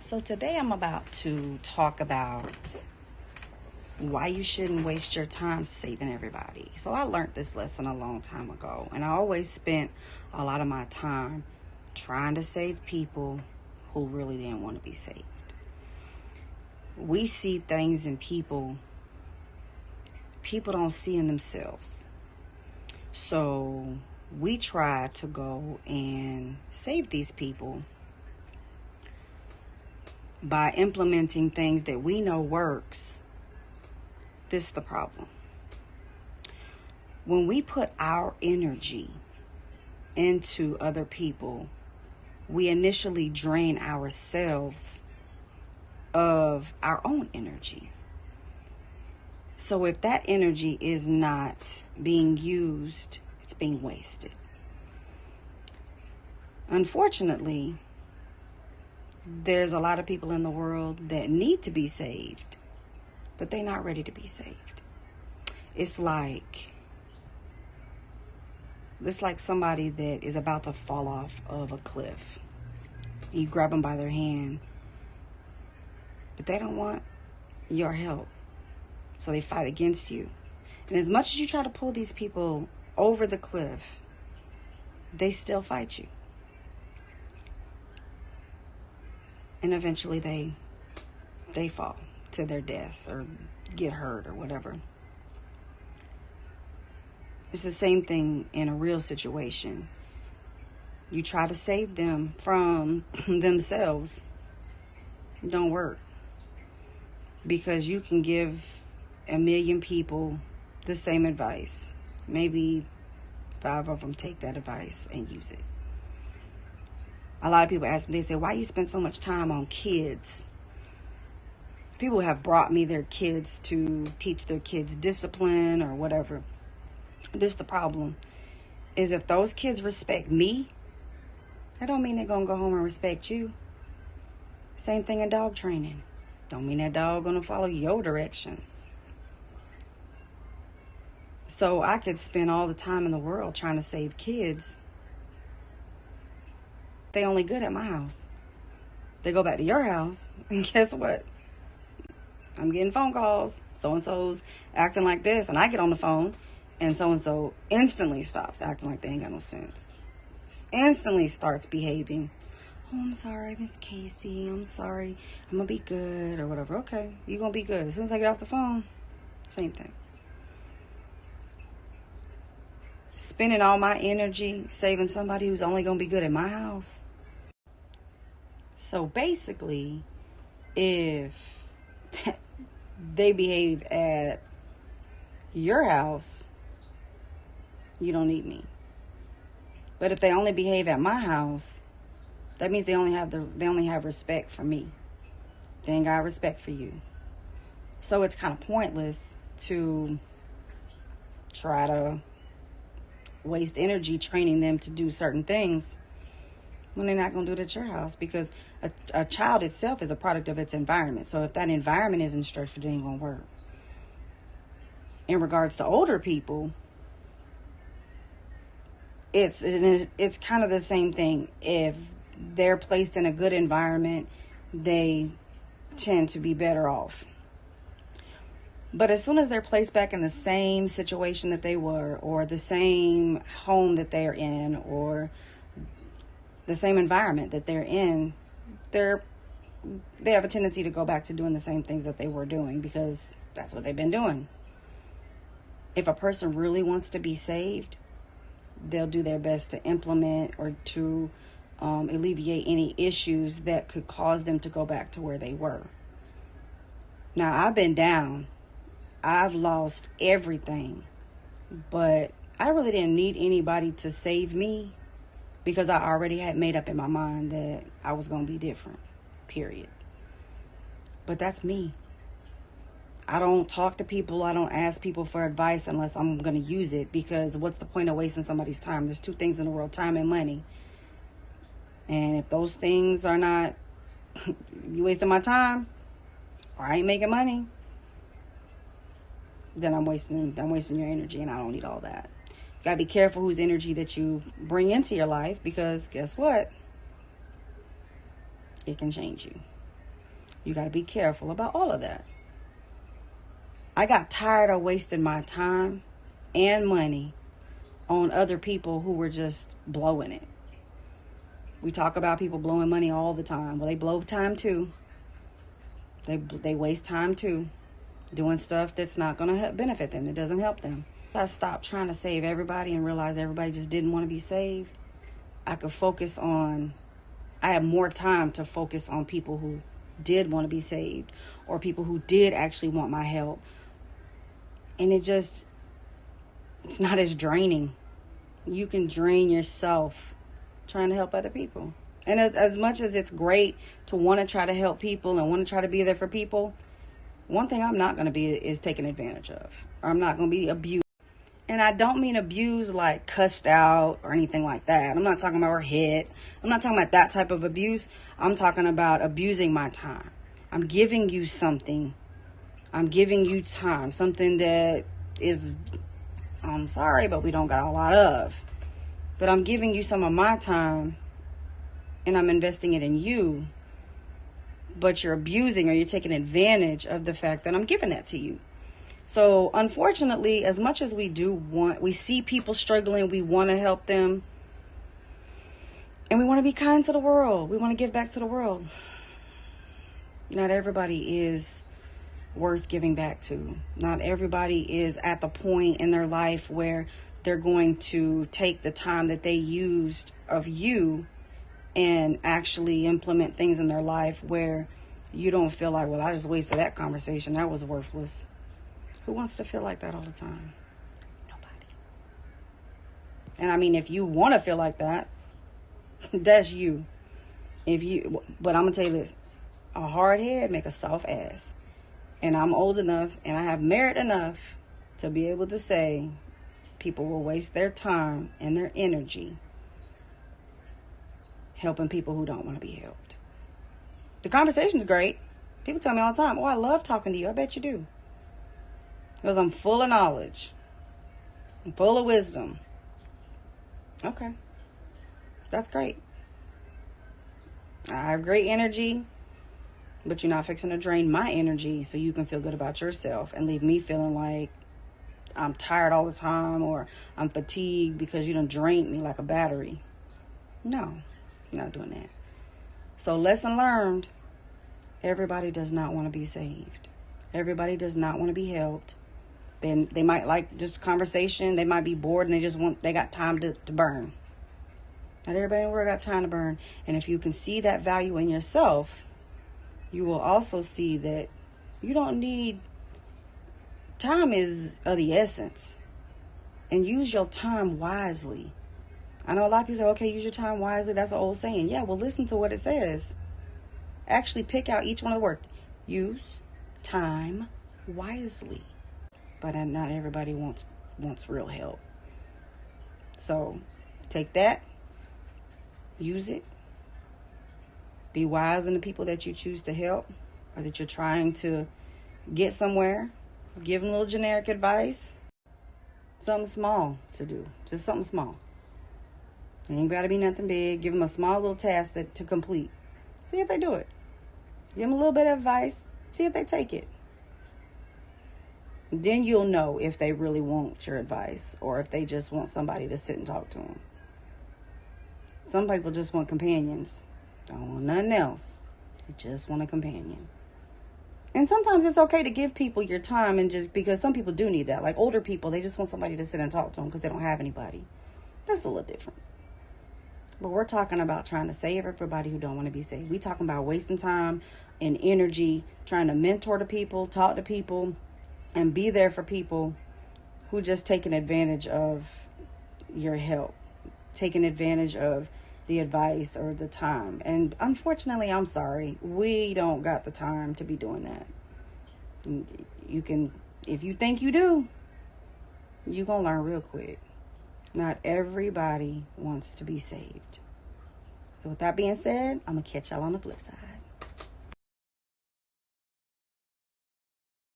So today I'm about to talk about why you shouldn't waste your time saving everybody. So I learned this lesson a long time ago, and I always spent a lot of my time trying to save people who really didn't want to be saved. We see things in people don't see in themselves. So we try to go and save these people by implementing things that we know works. This is the problem. When we put our energy into other people, we initially drain ourselves of our own energy. So if that energy is not being used, it's being wasted. Unfortunately, there's a lot of people in the world that need to be saved, but they're not ready to be saved. It's like somebody that is about to fall off of a cliff. You grab them by their hand, but they don't want your help. So they fight against you. And as much as you try to pull these people over the cliff, they still fight you. And eventually they fall to their death or get hurt or whatever. It's the same thing in a real situation. You try to save them from themselves. It don't work. Because you can give 1 million people the same advice. Maybe 5 of them take that advice and use it. A lot of people ask me, they say, why you spend so much time on kids? People have brought me their kids to teach their kids discipline or whatever. This is the problem, is if those kids respect me, that don't mean they're going to go home and respect you. Same thing in dog training. Don't mean that dog going to follow your directions. So I could spend all the time in the world trying to save kids. They only good at my house. They go back to your house, and guess what? I'm getting phone calls. So-and-so's acting like this, and I get on the phone, and so-and-so instantly stops acting like they ain't got no sense. Instantly starts behaving. Oh, I'm sorry, Miss Casey. I'm sorry. I'm going to be good or whatever. Okay, you're going to be good. As soon as I get off the phone, same thing. Spending all my energy saving somebody who's only going to be good at my house. So basically, if they behave at your house, you don't need me. But if they only behave at my house, that means they only have respect for me. They ain't got respect for you. So it's kind of pointless to try to waste energy training them to do certain things when they're not going to do it at your house, because a child itself is a product of its environment. So if that environment isn't structured, it ain't going to work. In regards to older people, it's kind of the same thing. If they're placed in a good environment, they tend to be better off. But as soon as they're placed back in the same situation that they were, or the same home that they're in, or the same environment that they're in, they have a tendency to go back to doing the same things that they were doing, because that's what they've been doing. If a person really wants to be saved, they'll do their best to implement or to alleviate any issues that could cause them to go back to where they were. Now, I've been down. I've lost everything, but I really didn't need anybody to save me, because I already had made up in my mind that I was going to be different, period. But that's me. I don't talk to people. I don't ask people for advice unless I'm going to use it, because what's the point of wasting somebody's time? There's 2 things in the world, time and money. And if those things are not, you wasting my time, or I ain't making money, then I'm wasting your energy, and I don't need all that. You got to be careful whose energy that you bring into your life, because guess what? It can change you. You got to be careful about all of that. I got tired of wasting my time and money on other people who were just blowing it. We talk about people blowing money all the time. Well, they blow time too. They waste time too, doing stuff that's not going to benefit them. It doesn't help them. I stopped trying to save everybody and realized everybody just didn't want to be saved. I had more time to focus on people who did want to be saved, or people who did actually want my help. And it's not as draining. You can drain yourself trying to help other people. And as much as it's great to want to try to help people and want to try to be there for people, one thing I'm not going to be is taken advantage of. Or I'm not going to be abused. And I don't mean abused like cussed out or anything like that. I'm not talking about or hit. I'm not talking about that type of abuse. I'm talking about abusing my time. I'm giving you something. I'm giving you time. Something that is, I'm sorry, but we don't got a lot of. But I'm giving you some of my time and I'm investing it in you. But you're abusing or you're taking advantage of the fact that I'm giving that to you. So unfortunately, as much as we see people struggling, we want to help them. And we want to be kind to the world. We want to give back to the world. Not everybody is worth giving back to. Not everybody is at the point in their life where they're going to take the time that they used of you and actually implement things in their life where you don't feel like, well, I just wasted that conversation. That was worthless. Who wants to feel like that all the time? Nobody. And I mean, if you want to feel like that, that's you. But I'm going to tell you this. A hard head make a soft ass. And I'm old enough and I have merit enough to be able to say people will waste their time and their energy helping people who don't want to be helped. The conversation's great. People tell me all the time, oh, I love talking to you. I bet you do. Because I'm full of knowledge. I'm full of wisdom. Okay. That's great. I have great energy, but you're not fixing to drain my energy so you can feel good about yourself and leave me feeling like I'm tired all the time or I'm fatigued because you done drained me like a battery. No, you're not doing that. So lesson learned, everybody does not want to be saved. Everybody does not want to be helped. Then they might like just conversation. They might be bored and they got time to burn. Not everybody in the world got time to burn. And if you can see that value in yourself, you will also see that you don't need, time is of the essence. And use your time wisely. I know a lot of people say, okay, use your time wisely. That's an old saying. Yeah, well, listen to what it says. Actually pick out each one of the words. Use time wisely. But not everybody wants real help. So take that, use it, be wise in the people that you choose to help or that you're trying to get somewhere. Give them a little generic advice. Something small to do, just something small. It ain't got to be nothing big. Give them a small little task to complete. See if they do it. Give them a little bit of advice. See if they take it. Then you'll know if they really want your advice or if they just want somebody to sit and talk to them. Some people just want companions. Don't want nothing else. They just want a companion. And sometimes it's okay to give people your time, and just because some people do need that. Like older people, they just want somebody to sit and talk to them because they don't have anybody. That's a little different. But we're talking about trying to save everybody who don't want to be saved. We're talking about wasting time and energy trying to mentor to people, talk to people, and be there for people who just taking advantage of your help, taking advantage of the advice or the time. And unfortunately, I'm sorry, we don't got the time to be doing that. You can, if you think you do, you're going to learn real quick. Not everybody wants to be saved. So with that being said, I'm going to catch y'all on the flip side.